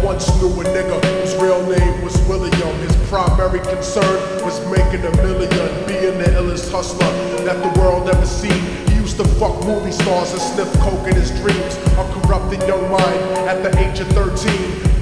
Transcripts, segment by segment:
once knew a nigga whose real name was William. His primary concern was making a million, being the illest hustler that the world ever seen. He used to fuck movie stars and sniff coke in his dreams. A corrupted young mind at the age of 13.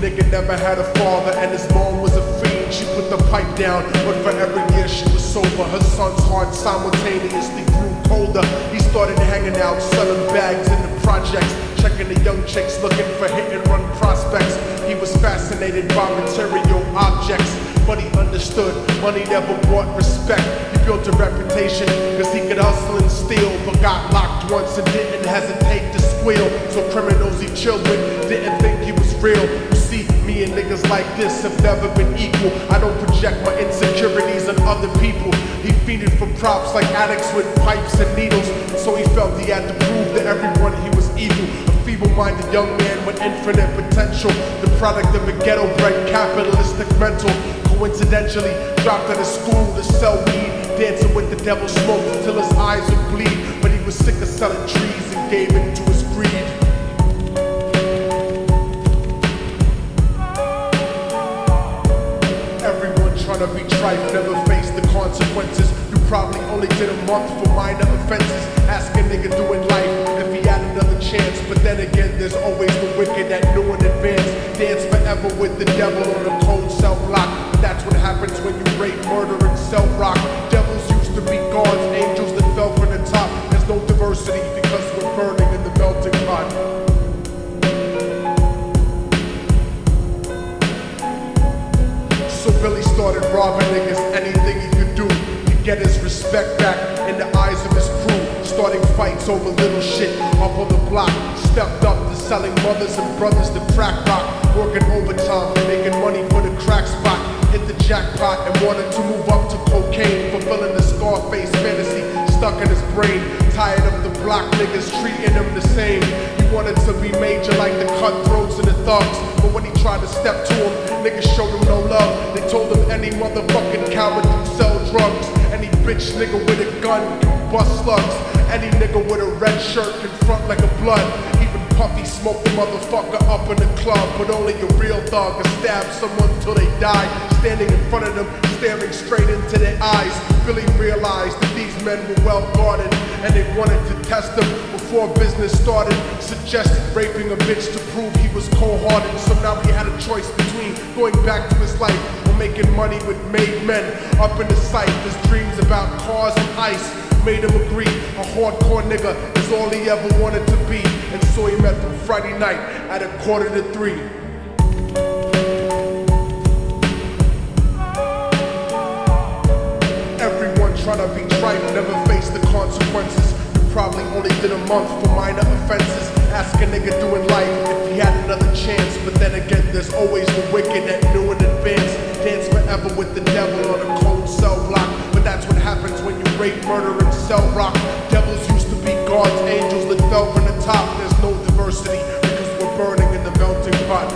Nigga never had a father and his mom was a fiend. She put the pipe down, but for every year she was sober. Her son's heart simultaneously grew colder. He started hanging out, selling bags in the projects, checking the young chicks, looking for hit-and-run prospects. He was fascinated by material objects, but he understood money never brought respect. He built a reputation cause he could hustle and steal, but got locked once and didn't hesitate to squeal. So criminals he chilled with didn't think he was real. You see, me and niggas like this have never been equal. I don't project my insecurities on other people. He feeded for props like addicts with pipes and needles. So he felt he had to prove to everyone he was evil. A feeble-minded young man with infinite potential, the product of a ghetto-bred capitalistic mental. Coincidentally, dropped out of school to sell weed, dancing with the devil, smoked until his eyes would bleed. But he was sick of selling trees and gave in to his greed. Everyone trying to be trife never faced the consequences. You probably only did a month for minor offenses. Ask a nigga doing life if he had another chance. But then again, there's always the wicked that knew in advance. Dance forever with the devil on a cold cell block. But that's what happens when you rape, murder, and sell rock. Devils used to be gods, angels that fell from the top. There's no diversity because we're burning in the melting pot. So Billy started robbing niggas, anything he could do to get his respect back in the eyes of his crew. Starting fights over little shit up on the block. Stepped up to selling mothers and brothers to crack rock. Working overtime, making money for the crack spot. Hit the jackpot and wanted to move up to cocaine. Fulfilling the Scarface fantasy stuck in his brain. Tired of the block niggas treating him the same. He wanted to be major like the cutthroats and the thugs. But when he tried to step to him, niggas showed him no love. They told him any motherfucking coward can sell drugs. Any bitch nigga with a gun can bust slugs. Any nigga with a red shirt can front like a blood. Even Puffy smoked the motherfucker up in the club. But only a real thug can stab someone till they die. Standing in front of them, staring straight into their eyes. Billy realized that these men were well guarded, and they wanted to test him before business started. Suggested raping a bitch to prove he was cold-hearted. So now he had a choice between going back to his life or making money with made men. Up in the sight, his dreams about cars and ice made him agree a hardcore nigga is all he ever wanted to be. And so he met them Friday night at 2:45. Everyone trying to be trife never faced the consequences. You probably only did a month for minor offenses. Ask a nigga doing life if he had another chance. But then again, there's always the wicked that knew in advance. Dance forever with the devil on a cold cell block. But that's what happens when you rape, murder, and sell rock. Devils used to be gods, angels that fell from the top. There's no diversity because we're burning in the melting pot.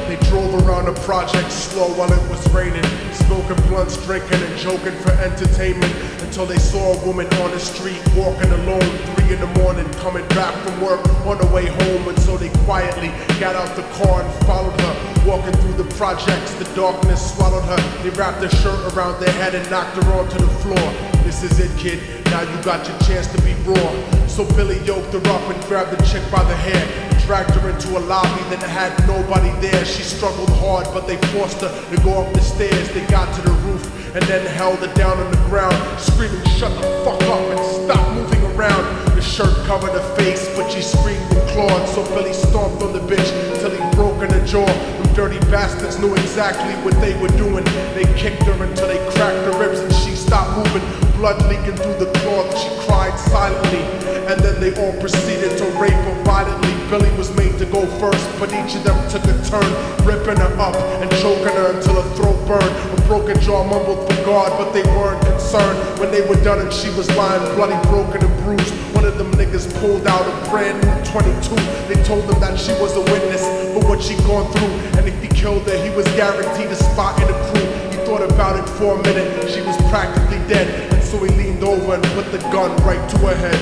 They drove around the project slow while it was raining, smoking blunts, drinking and joking for entertainment, until they saw a woman on the street walking alone, 3 in the morning, coming back from work on the way home. And so they quietly got out the car and followed her. Walking through the projects, the darkness swallowed her. They wrapped her shirt around their head and knocked her onto the floor. This is it, kid, now you got your chance to be raw. So Billy yoked her up and grabbed the chick by the hair, dragged her into a lobby that had nobody there. She struggled hard, but they forced her to go up the stairs. They got to the roof and then held her down on the ground, screaming, "Shut the fuck up and stop moving around." The shirt covered her face, but she screamed and clawed. So Billy stomped on the bitch till he broke in her jaw. Them dirty bastards knew exactly what they were doing. They kicked her until they cracked her ribs and she stopped moving. Blood leaking through the cloth, she cried silently. And then they all proceeded to rape her violently. Billy was made to go first, but each of them took a turn, ripping her up and choking her until her throat burned. A broken jaw mumbled for God, but they weren't concerned. When they were done and she was lying bloody, broken and bruised, one of them niggas pulled out a brand new 22. They told him that she was a witness for what she'd gone through, and if he killed her, he was guaranteed a spot in the crew. He thought about it for a minute, she was practically dead, and so he leaned over and put the gun right to her head.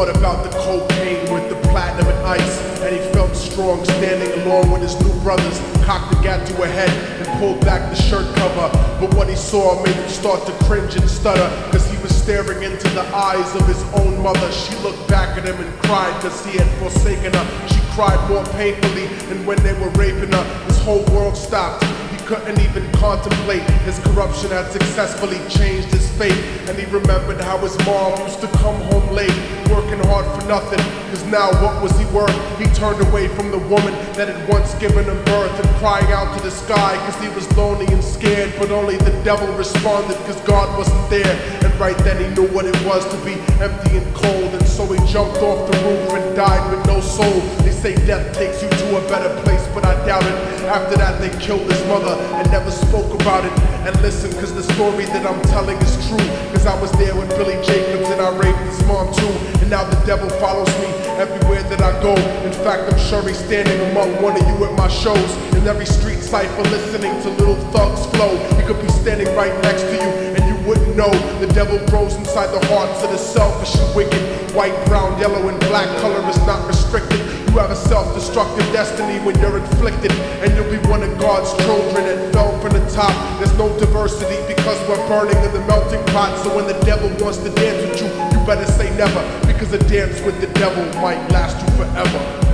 thought about the cocaine with the platinum and ice, and he felt strong standing along with his new brothers. Cocked the gat to her head and pulled back the shirt cover, but what he saw made him start to cringe and stutter, cause he was staring into the eyes of his own mother. She looked back at him and cried cause he had forsaken her. She cried more painfully than when they were raping her. His whole world stopped. He couldn't even contemplate. His corruption had successfully changed his fate, and he remembered how his mom used to come home late, working hard for nothing, cause now what was he worth? He turned away from the woman that had once given him birth, and crying out to the sky cause he was lonely and scared, but only the devil responded cause God wasn't there. And right then he knew what it was to be empty and cold, and so he jumped off the roof and died with no soul. They say death takes you to a better place, but I doubt it. After that they killed his mother and never spoke about it. And listen, cause the story that I'm telling is true, cause I was there with Billy Jacobs and I raped his mom too. And now the devil follows me everywhere that I go. In fact, I'm sure he's standing among one of you at my shows. In every street cipher listening to Little Thug's flow. He could be standing right next to you and you wouldn't know. The devil grows inside the hearts of the selfish and wicked. White, brown, yellow, and black color is not restricted. You have a self-destructive destiny when you're inflicted, and you'll be one of God's children that fell from the top. There's no diversity because we're burning in the melting pot. So when the devil wants to dance with you, you better say never, because a dance with the devil might last you forever.